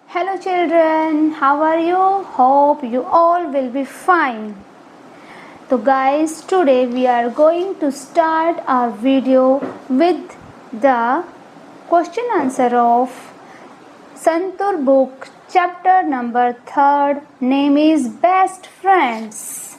Hello children, how are you? Hope you all will be fine. So guys, today we are going to start our video with the question answer of Santur book chapter number 3rd, name is Best Friends.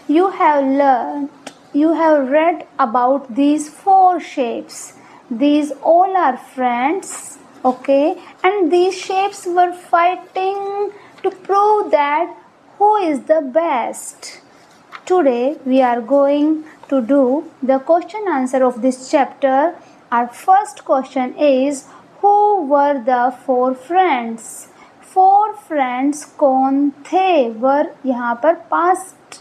You have read about these 4 shapes. These all are friends, okay, and these shapes were fighting to prove that who is the best. Today we are going to do the question answer of this chapter. Our first question is, who were the 4 friends? 4 friends कौन थे? वर यहाँ पर past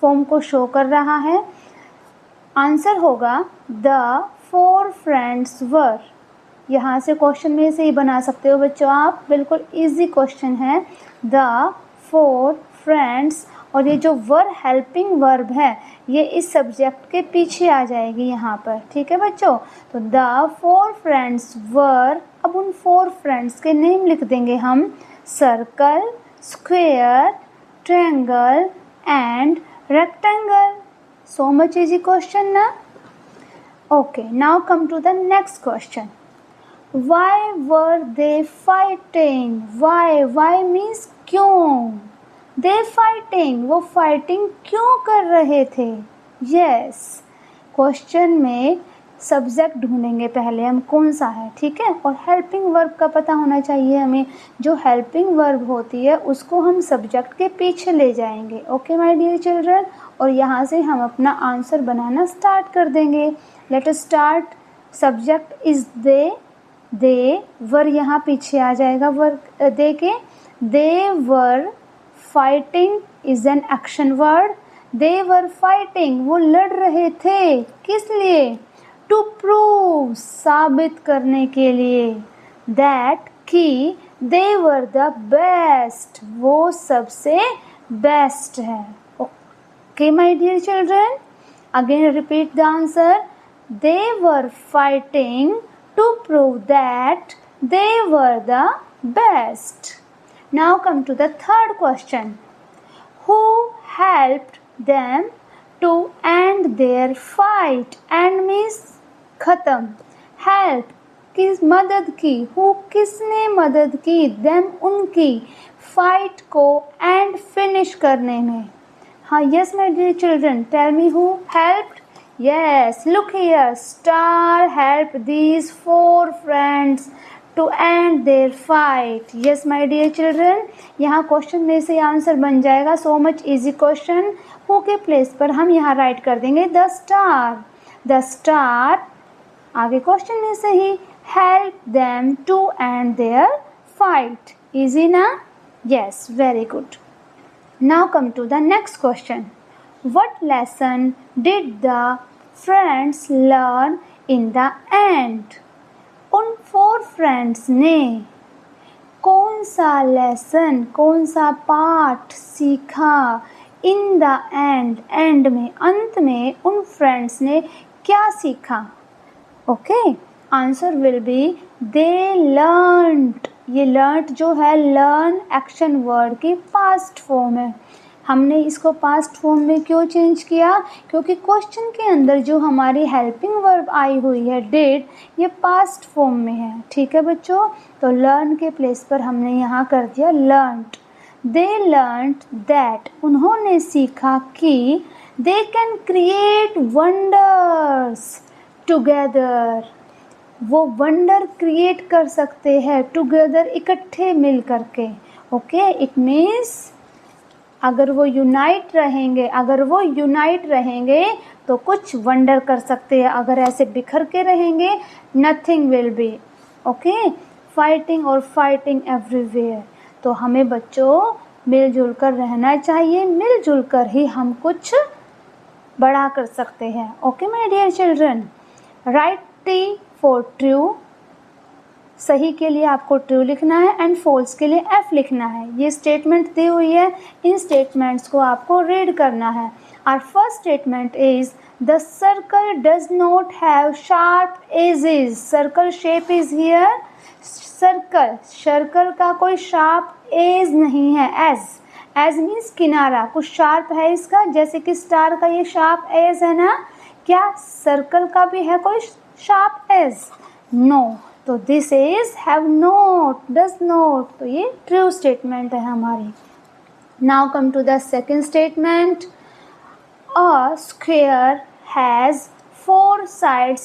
form को show कर रहा है. Answer होगा the 4 friends were. यहाँ से क्वेश्चन में से ही बना सकते हो बच्चों आप, बिल्कुल इजी क्वेश्चन है. द 4 फ्रेंड्स, और ये जो वर हेल्पिंग वर्ब है ये इस सब्जेक्ट के पीछे आ जाएगी यहाँ पर. ठीक है बच्चों, तो द 4 फ्रेंड्स वर. अब उन 4 फ्रेंड्स के नेम लिख देंगे हम. Circle, square, triangle and rectangle. So much easy question na? Okay, now come to the next question. Why were they fighting? Why means क्यों. They fighting, वो fighting क्यों कर रहे थे? Yes, क्वेश्चन में सब्जेक्ट ढूंढेंगे पहले हम कौन सा है. ठीक है, और हेल्पिंग वर्ब का पता होना चाहिए हमें. जो हेल्पिंग वर्ब होती है उसको हम सब्जेक्ट के पीछे ले जाएंगे. ओके माय डियर चिल्ड्रन, और यहाँ से हम अपना आंसर बनाना स्टार्ट कर देंगे. Let us start. Subject is they were यहाँ पीछे आ जाएगा. वर दे के they were fighting is an action word. They were fighting, वो लड़ रहे थे. किस लिए? टू प्रूव, साबित करने के लिए. दैट कि दे वर द बेस्ट, वो सबसे बेस्ट है. Okay my dear children, again repeat the answer. They were fighting to prove that they were the best. Now come to the third question. Who helped them to end their fight? End means खत्म. Help किस मदद की. Who किसने मदद की? Them उनकी. Fight को and finish करने में. हाँ, yes my dear children, tell me who helped. Yes, look here. Star help these 4 friends to end their fight. Yes my dear children, यहाँ क्वेश्चन में से आंसर बन जाएगा. So much easy question. Who के place पर हम यहाँ write कर देंगे द स्टार. द स्टार आगे क्वेश्चन में से ही help them to end their fight. Easy ना? Yes, very good. Now come to the next question. What lesson did the friends learn in the end? उन 4 friends ने कौन सा lesson, कौन सा पाठ सीखा? इन द एंड में, अंत में उन फ्रेंड्स ने क्या सीखा? Okay, answer will be they learned. ये लर्नड जो है, लर्न एक्शन वर्ड की पास्ट फॉर्म है. हमने इसको पास्ट फॉर्म में क्यों चेंज किया? क्योंकि क्वेश्चन के अंदर जो हमारी हेल्पिंग वर्ब आई हुई है डिड, ये पास्ट फॉर्म में है. ठीक है बच्चों, तो लर्न के प्लेस पर हमने यहाँ कर दिया लर्नड. दे लर्नड दैट, उन्होंने सीखा कि they can create wonders together. वो वंडर क्रिएट कर सकते हैं टुगेदर, इकट्ठे मिल करके. ओके, इट मीन्स अगर वो यूनाइट रहेंगे तो कुछ वंडर कर सकते हैं. अगर ऐसे बिखर के रहेंगे, nothing will be. Okay, fighting और फाइटिंग एवरीवेयर. तो हमें बच्चों मिलजुल कर रहना चाहिए. मिलजुल कर ही हम कुछ बड़ा कर सकते हैं. Okay my dear children, write T for true. सही के लिए आपको ट्रू लिखना है एंड फॉल्स के लिए एफ लिखना है. ये स्टेटमेंट दी हुई है, इन स्टेटमेंट्स को आपको रीड करना है. Our first statement is the circle does not have sharp edges. Circle shape is here. Circle, circle का कोई शार्प एज नहीं है, एज मीन्स किनारा, कुछ शार्प है इसका, जैसे कि स्टार का ये शार्प एज है ना, क्या सर्कल का भी है कोई शार्प एज? नो। तो this is have not, does not, तो ये ट्रू स्टेटमेंट है हमारी। Now come to the second statement, a square has 4 sides,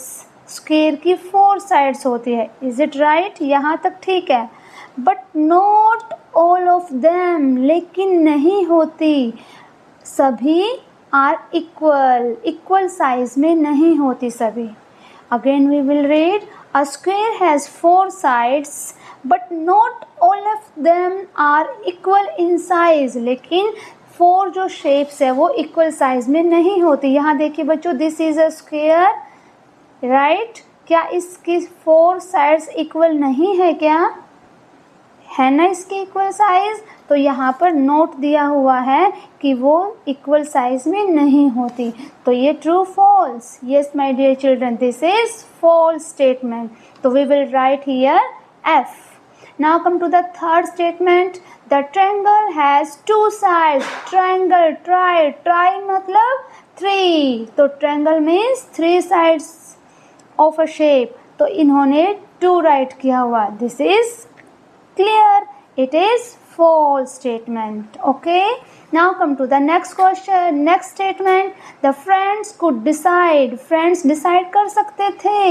square की 4 साइड्स होती है, इज इट राइट? यहाँ तक ठीक है, but not all of them, लेकिन नहीं होती, सभी आर इक्वल, इक्वल साइज में नहीं होती सभी। Again we will read, a square has 4 sides but not all of them are equal in size, लेकिन 4 जो शेप्स है वो इक्वल साइज में नहीं होती। यहाँ देखिए बच्चों, this is a square, right? क्या इसकी 4 साइड्स इक्वल नहीं है क्या? है ना इसकी इक्वल साइज, तो यहाँ पर नोट दिया हुआ है कि वो इक्वल साइज में नहीं होती, तो ये true false? Yes my dear children, this is false statement, तो we will write here F. Now come to the third statement, the triangle has 2 sides, triangle, tri मतलब 3, तो triangle means 3 sides of a shape, तो इन्होंने 2 write किया हुआ, this is clear, it is false statement. Okay, now come to the next question, next statement, the friends could decide, friends decide कर सकते थे,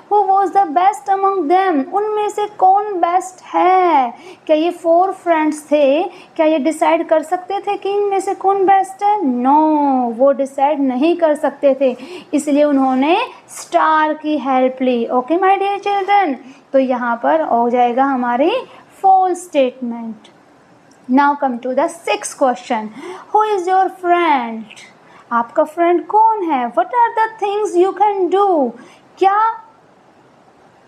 who was the best among them, उनमें से कौन बेस्ट है? क्या ये 4 फ्रेंड्स थे, क्या ये डिसाइड कर सकते थे कि इनमें से कौन बेस्ट है? नो, वो डिसाइड नहीं कर सकते थे, इसलिए उन्होंने स्टार की हेल्प ली। ओके माय डियर चिल्ड्रन, तो यहाँ पर हो जाएगा हमारी false statement. Now come to the 6th question. Who is your friend? आपका फ्रेंड कौन है? What are the things you can do? क्या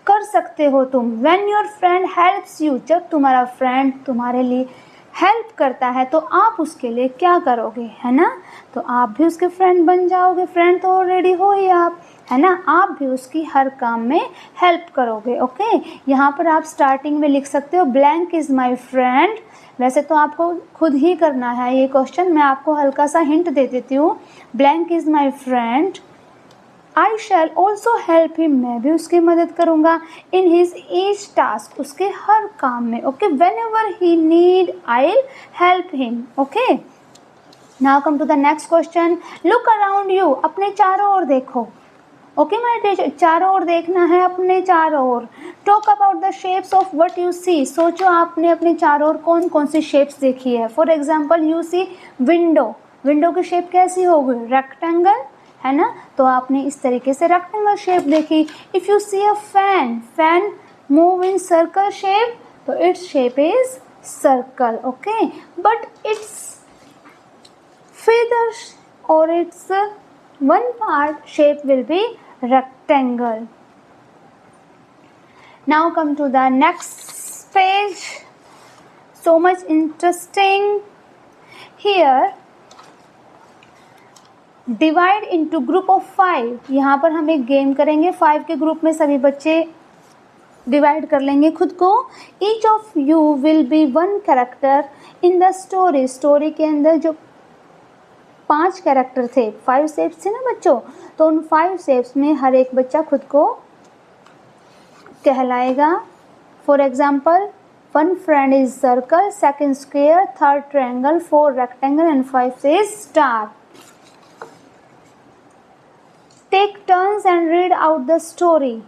कर सकते हो तुम? When your friend helps you, जब तुम्हारा फ्रेंड तुम्हारे लिए हेल्प करता है तो आप उसके लिए क्या करोगे, है ना? तो आप भी उसके फ्रेंड बन जाओगे, फ्रेंड तो ऑलरेडी हो ही आप, है ना? आप भी उसकी हर काम में हेल्प करोगे। ओके, यहाँ पर आप स्टार्टिंग में लिख सकते हो ब्लैंक इज़ माई फ्रेंड, वैसे तो आपको खुद ही करना है ये क्वेश्चन, मैं आपको हल्का सा हिंट दे देती हूँ। Blank is my friend, I shall also help him, मैं भी उसकी मदद करूँगा, इन हिज ईच टास्क, उसके हर काम में। Okay, whenever he need I will help him. Okay, now come to the next question, look around you, अपने चारों ओर देखो। ओके माय डियर, चारों ओर देखना है, अपने चारों ओर। Talk about the shapes of what you see, सोचो आपने अपने चारों ओर कौन कौन सी शेप्स देखी है। For example you see window, window की शेप कैसी होगी? रेक्टेंगल, है ना? तो आपने इस तरीके से रेक्टेंगल शेप देखी। If you see a fan, fan move in circle shape, तो its shape is circle. Okay, but its feathers or its one part shape will be rectangle. Now come to the next page, so much interesting. Here divide into group of 5, यहाँ पर हम एक game करेंगे, 5 के group में सभी बच्चे divide कर लेंगे खुद को। Each of you will be 1 character in the story, story के अंदर जो 5 कैरेक्टर थे, 5 शेप्स थे ना बच्चों, तो उन 5 शेप्स में हर एक बच्चा खुद को कहलाएगा। For example 1 friend is circle, 2nd square, 3rd triangle, 4 rectangle and 5 is star. Take turns and read out the story,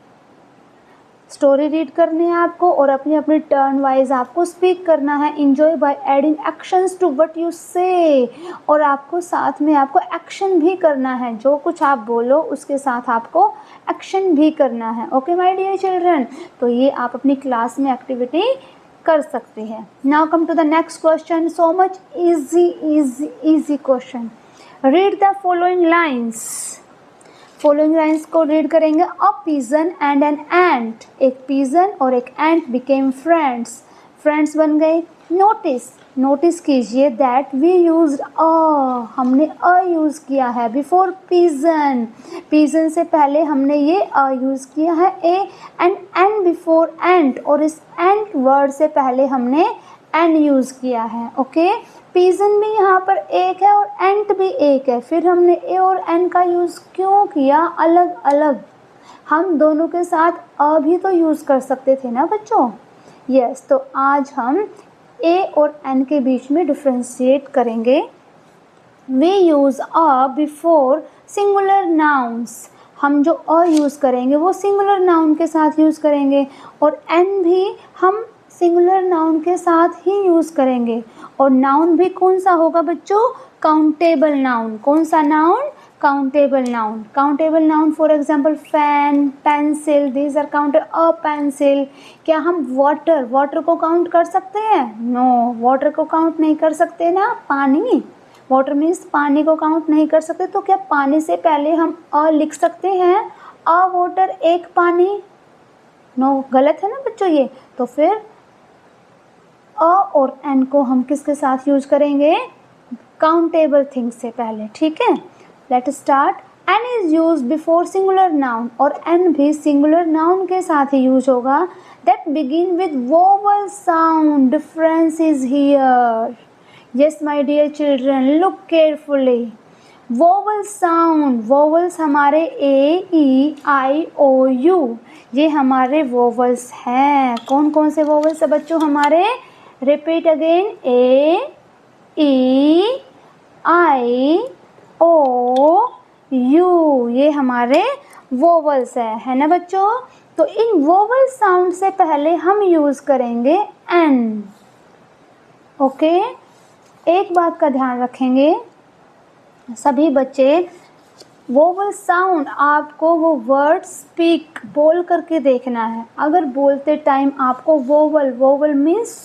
story read करनी है आपको और अपनी अपनी टर्न वाइज आपको स्पीक करना है। Enjoy by adding actions to what you say, और आपको साथ में आपको एक्शन भी करना है, जो कुछ आप बोलो उसके साथ आपको एक्शन भी करना है। ओके माय डियर चिल्ड्रन, तो ये आप अपनी क्लास में एक्टिविटी कर सकते हैं। Now come to the next question, so much easy question. Read the following lines, following lines को रीड करेंगे। A pigeon and an ant, एक पिजन और एक एंट बिकेम फ्रेंड्स, फ्रेंड्स बन गए। नोटिस कीजिए दैट वी यूज्ड अ, हमने a use किया है बिफोर पिजन से पहले हमने ये अ यूज़ किया है ए, एंड एन बिफोर एंट, और इस एंट वर्ड से पहले हमने एन यूज़ किया है। ओके, पिजन भी यहाँ पर एक है और एंट भी एक है, फिर हमने ए और एन का यूज़ क्यों किया अलग अलग? हम दोनों के साथ अ भी तो यूज़ कर सकते थे ना बच्चों। यस, तो आज हम ए और एन के बीच में डिफ्रेंशिएट करेंगे। We use a before singular nouns, हम जो अ यूज़ करेंगे वो सिंगुलर नाउन के साथ यूज़ करेंगे, और एन भी हम सिंगुलर नाउन के साथ ही यूज़ करेंगे। और नाउन भी कौन सा होगा बच्चों? Countable noun. कौन सा noun? Countable noun. Countable noun for example fan, pencil, these are counted. A pencil. क्या हम वाटर को काउंट कर सकते हैं? नो, वाटर को काउंट नहीं कर सकते ना। पानी, वाटर मीन्स पानी को काउंट नहीं कर सकते, तो क्या पानी से पहले हम अ लिख सकते हैं? अ वाटर एक पानी? नो, गलत है ना बच्चों ये। तो फिर अ और एन को हम किसके साथ यूज करेंगे? काउंटेबल थिंग्स से पहले। ठीक है, let start. An is use before singular noun, और एन भी सिंगुलर नाउन के साथ ही यूज होगा that begin with vowel sound. Difference is here. Yes my dear children, look carefully. Vowel sound, vowels हमारे A E I O U, ये हमारे vowels हैं। कौन कौन से वोवल्स है बच्चों हमारे? Repeat again, A E I O U, ये हमारे वोवल्स है ना बच्चों। तो इन वोवल साउंड से पहले हम यूज करेंगे एन। ओके, एक बात का ध्यान रखेंगे सभी बच्चे, वोवल साउंड आपको वो वर्ड स्पीक बोल करके देखना है। अगर बोलते टाइम आपको वोवल मीन्स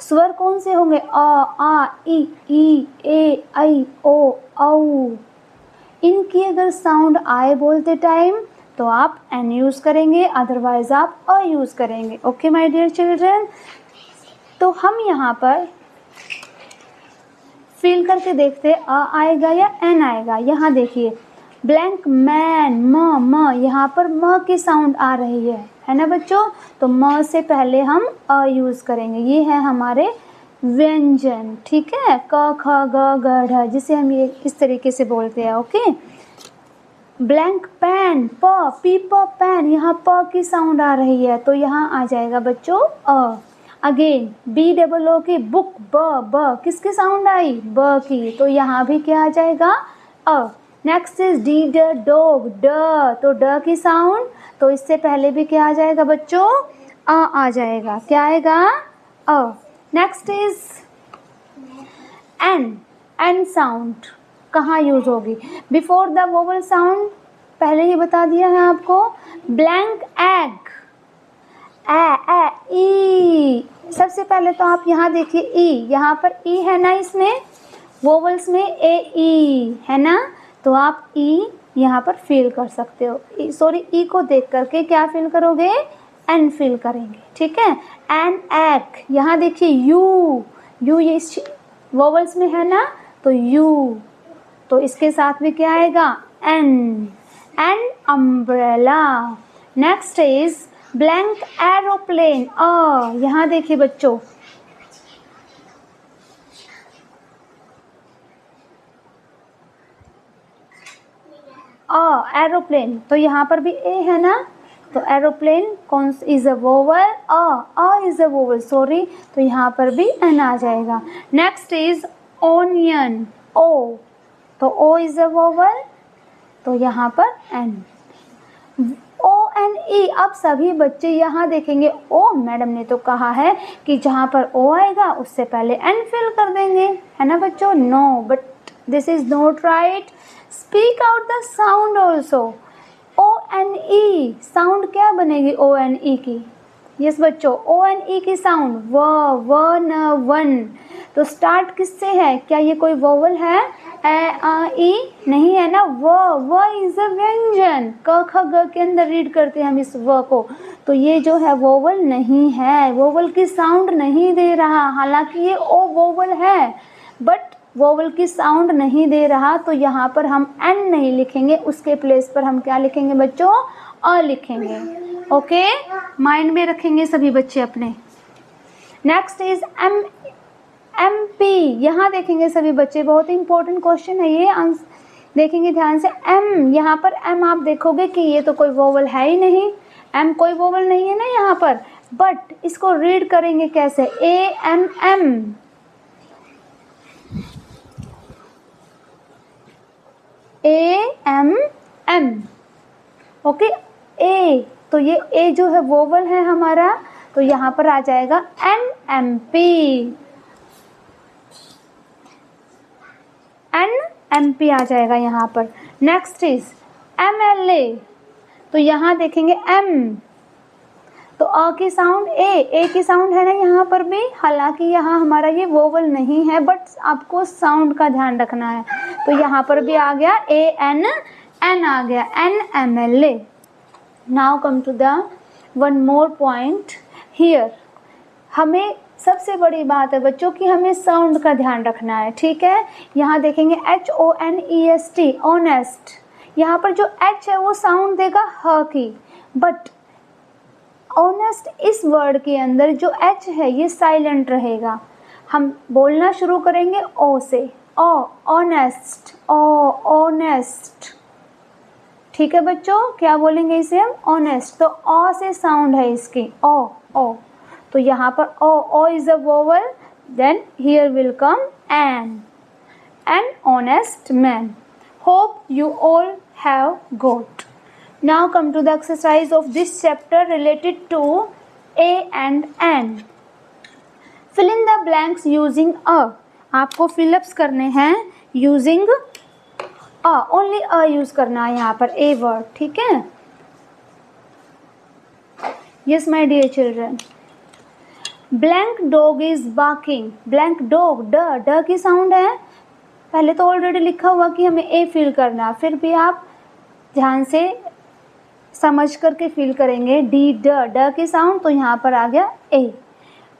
स्वर कौन से होंगे? आ ई ए आई ओ औ। इनकी अगर साउंड आए बोलते टाइम तो आप एन यूज करेंगे, अदरवाइज आप अ यूज करेंगे। ओके माय डियर चिल्ड्रन, तो हम यहाँ पर फील करके देखते अ आएगा या एन आएगा। यहाँ देखिए, ब्लैंक मैन, म, यहाँ पर म की साउंड आ रही है ना बच्चों। तो म से पहले हम अ यूज करेंगे। ये है हमारे व्यंजन। ठीक है, क ख ग घ ढ, जिसे हम ये इस तरीके से बोलते हैं। ओके, ब्लैंक पेन, प, पी प पेन, यहाँ प की साउंड आ रही है, तो यहाँ आ जाएगा बच्चों अ। अगेन बी डबल ओ की बुक, ब, किसकी साउंड आई? ब की, तो यहाँ भी क्या आ जाएगा? अ। नेक्स्ट इज डी ड डॉग, ड, तो ड की साउंड, तो इससे पहले भी क्या आ जाएगा बच्चों? आ जाएगा। क्या आएगा? अ। नेक्स्ट इज एन साउंड कहाँ यूज होगी? बिफोर द वोवल साउंड, पहले ही बता दिया है आपको। ब्लैंक एग, ई, सबसे पहले तो आप यहाँ देखिए ई, यहाँ पर ई है ना, इसमें वोवल्स में ए ई है ना, तो आप ई यहाँ पर फील कर सकते हो। सॉरी, ई को देख करके क्या फील करोगे? एन फील करेंगे। ठीक है, एन एग, यहाँ देखिए यू ये वोवल्स में है ना, तो यू, तो इसके साथ भी क्या आएगा? An umbrella. Next is blank aeroplane, यहाँ देखिए बच्चों, एरोप्लेन, तो यहाँ पर भी ए है ना, तो एरोप्लेन कौन is a vowel? Is a vowel, sorry, तो यहाँ पर भी एन आ जाएगा। नेक्स्ट इज ओनियन, ओ, तो ओ इज अ वोवल, तो यहाँ पर एन। ओ एन ई, अब सभी बच्चे यहाँ देखेंगे ओ, मैडम ने तो कहा है कि जहाँ पर ओ आएगा उससे पहले एन फिल कर देंगे, है ना बच्चों। No, but this is not right. Speak out the sound also. O N E sound क्या बनेगी? ओ एन ई की यस बच्चों, ओ एन ई की साउंड व न वन। तो स्टार्ट किससे है? क्या ये कोई वोवल है? ए आ ई नहीं है ना। व इज अ व्यंजन। क ख ग के अंदर रीड करते हैं हम इस व को। तो ये जो है वोवल नहीं है, वोवल की साउंड नहीं दे रहा। हालांकि ये ओ वोवल है बट वोवल की साउंड नहीं दे रहा। तो यहाँ पर हम एन नहीं लिखेंगे, उसके प्लेस पर हम क्या लिखेंगे बच्चों? अ लिखेंगे। ओके, माइंड में रखेंगे सभी बच्चे अपने। Next is M P. यहाँ देखेंगे सभी बच्चे, बहुत ही इंपॉर्टेंट क्वेश्चन है ये, देखेंगे ध्यान से। एम, यहाँ पर एम आप देखोगे कि ये तो कोई वोवल है ही नहीं, एम कोई वोवल नहीं है ना यहाँ पर। बट इसको रीड करेंगे कैसे? A M M, A M M. Okay, A, तो ये ए जो है वोवल है हमारा, तो यहाँ पर आ जाएगा N M P, N M P आ जाएगा यहाँ पर। Next is M L A. तो यहाँ देखेंगे एम, तो अ की साउंड ए की साउंड है ना यहाँ पर भी। हालांकि यहाँ हमारा ये वोवल नहीं है बट आपको साउंड का ध्यान रखना है। तो यहाँ पर भी आ गया ए एन, एन आ गया, an M L A. Now come to the one more point here. हमें सबसे बड़ी बात है बच्चों कि हमें साउंड का ध्यान रखना है, ठीक है। यहाँ देखेंगे H O N E S T, honest. यहाँ पर जो एच है वो साउंड देगा ह की, बट ऑनेस्ट इस वर्ड के अंदर जो एच है ये साइलेंट रहेगा। हम बोलना शुरू करेंगे ओ से, ओ ऑनेस्ट, ओ ऑनेस्ट, ठीक है बच्चों। क्या बोलेंगे इसे हम? ऑनेस्ट। तो ओ से साउंड है इसकी, ओ ओ। तो यहाँ पर O is a vowel, then here will come an honest man. Hope you all have got. Now come to the exercise of this chapter related to A and N. Fill in the blanks using a. आपको fill-ups करने हैं using a. Only a use करना है यहाँ पर, a word, ठीक है। Yes my dear children. Blank dog is barking. Blank dog, ड की साउंड है। पहले तो ऑलरेडी लिखा हुआ कि हमें a फिल करना, फिर भी आप ध्यान से समझ करके फील करेंगे। डी ड की साउंड, तो यहाँ पर आ गया a.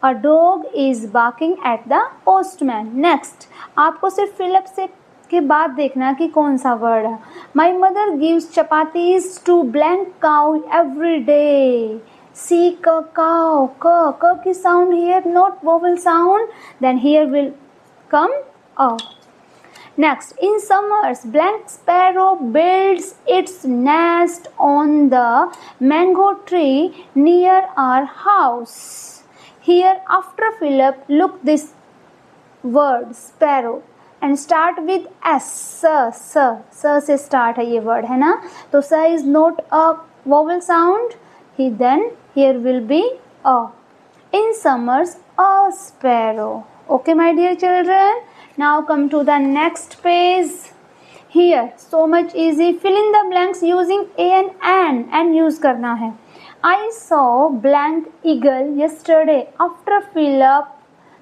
A dog is barking at the postman. Next आपको सिर्फ फिलअप से के बाद देखना कि कौन सा वर्ड है। My mother gives chapatis to blank cow every day. See क काउ, क की sound here not vowel sound, then here will come a. Next, in summers, blank sparrow builds its nest on the mango tree near our house. Here, after fill-up, look this word sparrow and start with S. S से start है ये word है ना। तो S is not a vowel sound. Here will be a. In summers, a sparrow. Okay, my dear children. Now come to the next page. Here, so much easy. Fill in the blanks using a and N use करना है। I saw blank eagle yesterday. After fill up,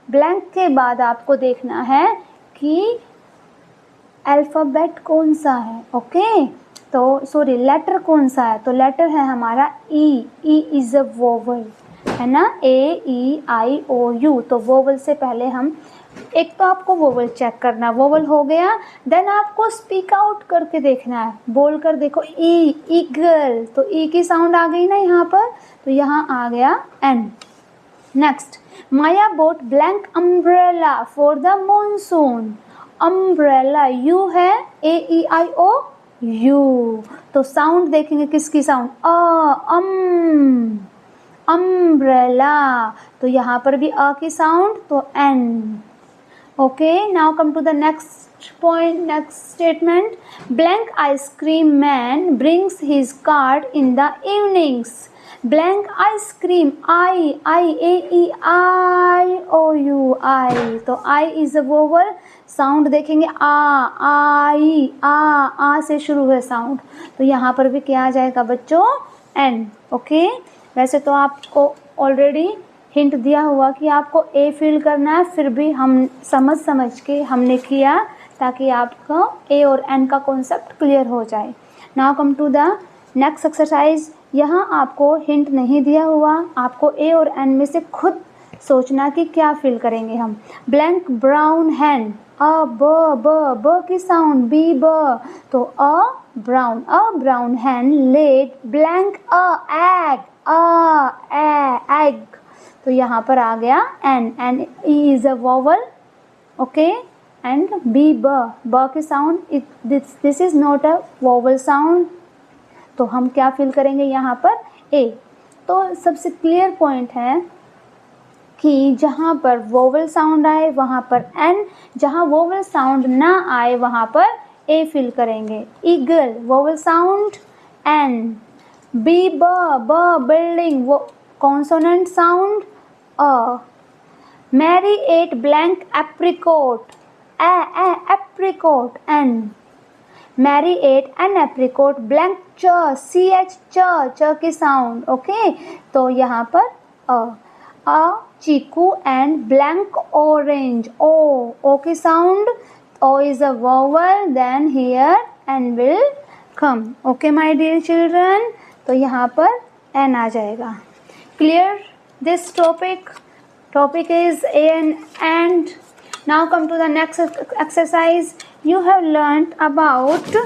blank के बाद आपको देखना है कि alphabet कौन सा है। ओके, तो सॉरी लेटर कौन सा है? तो लेटर है हमारा ई। ई इज अ वोवल है ना, ए ई आई ओ यू। तो वोवल से पहले हम एक तो आपको वोवल चेक करना, वोवल हो गया, देन आपको स्पीक आउट करके देखना है, बोल कर देखो ई, ईगल। तो ई की साउंड आ गई ना यहाँ पर, तो यहाँ आ गया an. Next, Maya bought blank umbrella for the monsoon. Umbrella U है, A E I O you. तो साउंड देखेंगे किसकी साउंड? अम्ब्रेला। तो यहाँ पर भी अ की साउंड, तो N. Okay, now come to the next point, next statement. Blank ice cream man brings his cart in the evenings. Blank ice cream, I, A, E, I, O, U, I. तो I is a vowel. Sound देखेंगे आ से शुरू है sound, तो यहाँ पर भी क्या आ जाएगा बच्चों? एन। ओके, वैसे तो आपको ऑलरेडी हिंट दिया हुआ कि आपको ए फिल करना है, फिर भी हम समझ के हमने किया ताकि आपका ए और एन का कॉन्सेप्ट क्लियर हो जाए। Now come to the next exercise. यहाँ आपको हिंट नहीं दिया हुआ, आपको ए और एन में से खुद सोचना कि क्या फिल करेंगे हम। ब्लैंक ब्राउन हैन, अ ब की साउंड बी ब, तो a brown hen laid blank egg, egg, तो यहाँ पर आ गया an E is a vowel, okay, and B ब की sound, this is not a vowel sound, तो हम क्या फिल करेंगे यहाँ पर ए। तो सबसे क्लियर पॉइंट है कि जहाँ पर वोवल साउंड आए वहाँ पर एन, जहाँ वोवल साउंड ना आए वहाँ पर ए फिल करेंगे। Eagle vowel sound an, B ब बिल्डिंग वो consonant sound a, Mary ate blank apricot, apricot an, Mary ate an apricot blank C H च की साउंड, ओके, तो यहाँ पर a chikoo and blank orange O की sound, O is a vowel, then here an will come, okay my dear children, तो यहाँ पर an आ जाएगा। Clear this topic is and now come to the next exercise. You have learnt about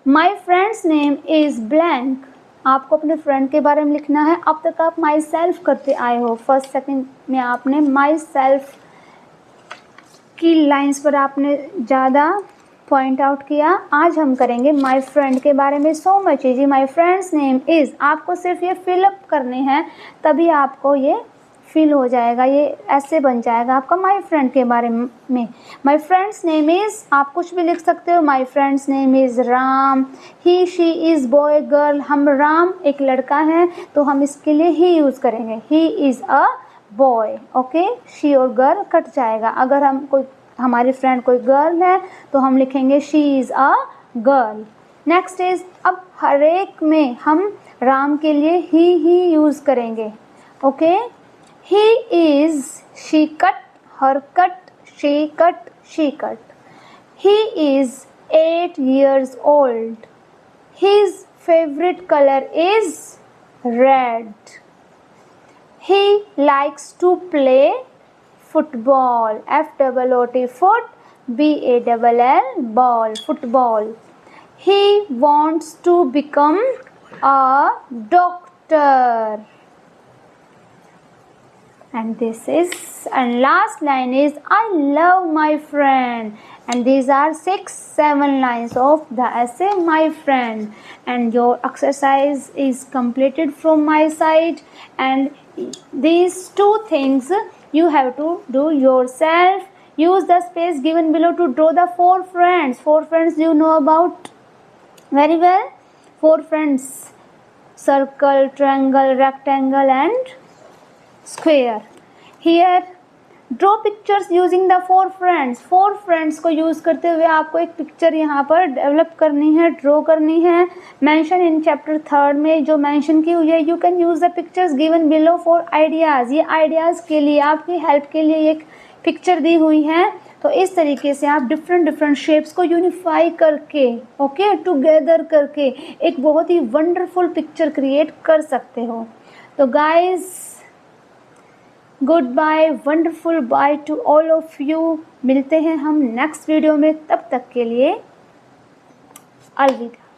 my friend's name is blank. आपको अपने friend के बारे में लिखना है। अब तक आप माई सेल्फ करते आए हो, फर्स्ट सेकंड में आपने माई सेल्फ की लाइंस पर आपने ज़्यादा पॉइंट आउट किया। आज हम करेंगे माई फ्रेंड के बारे में। सो much easy, my friends name is, आपको सिर्फ ये फिलअप करने हैं तभी आपको ये फिल हो जाएगा, ये ऐसे बन जाएगा आपका माई फ्रेंड के बारे में। माई फ्रेंड्स नेम इज़, आप कुछ भी लिख सकते हो। My friends name is Ram, he she is boy girl, हम राम एक लड़का है तो हम इसके लिए ही यूज़ करेंगे, he is a boy, okay, she और गर्ल कट जाएगा। अगर हम कोई हमारी फ्रेंड कोई गर्ल है तो हम लिखेंगे she is a girl. Next is, अब हर एक में हम राम के लिए ही यूज़ करेंगे, okay, he is, she cut, her cut, she cut, she cut, he is 8 years old, his favorite color is red, he likes to play football, FOOT, foot, BALL, ball, football, he wants to become a doctor, and this is, and last line is I love my friend, and these are 6-7 lines of the essay my friend, and your exercise is completed from my side, and these two things you have to do yourself. Use the space given below to draw the 4 friends. 4 friends you know about very well. 4 friends, circle, triangle, rectangle and square. Here draw pictures using the 4 friends. 4 friends को use करते हुए आपको एक picture यहाँ पर develop करनी है, draw करनी है। मेंशन इन चैप्टर 3 में जो मेंशन की हुई है, you can use the pictures given below for ideas. ये आइडियाज़ के लिए, आपकी हेल्प के लिए एक पिक्चर दी हुई है, तो इस तरीके से आप डिफरेंट शेप्स को यूनिफाई करके, ओके, टुगेदर करके एक बहुत ही वंडरफुल पिक्चर क्रिएट कर सकते हो। तो guys, good bye, wonderful bye to all of you. मिलते हैं हम नेक्स्ट वीडियो में, तब तक के लिए अलविदा।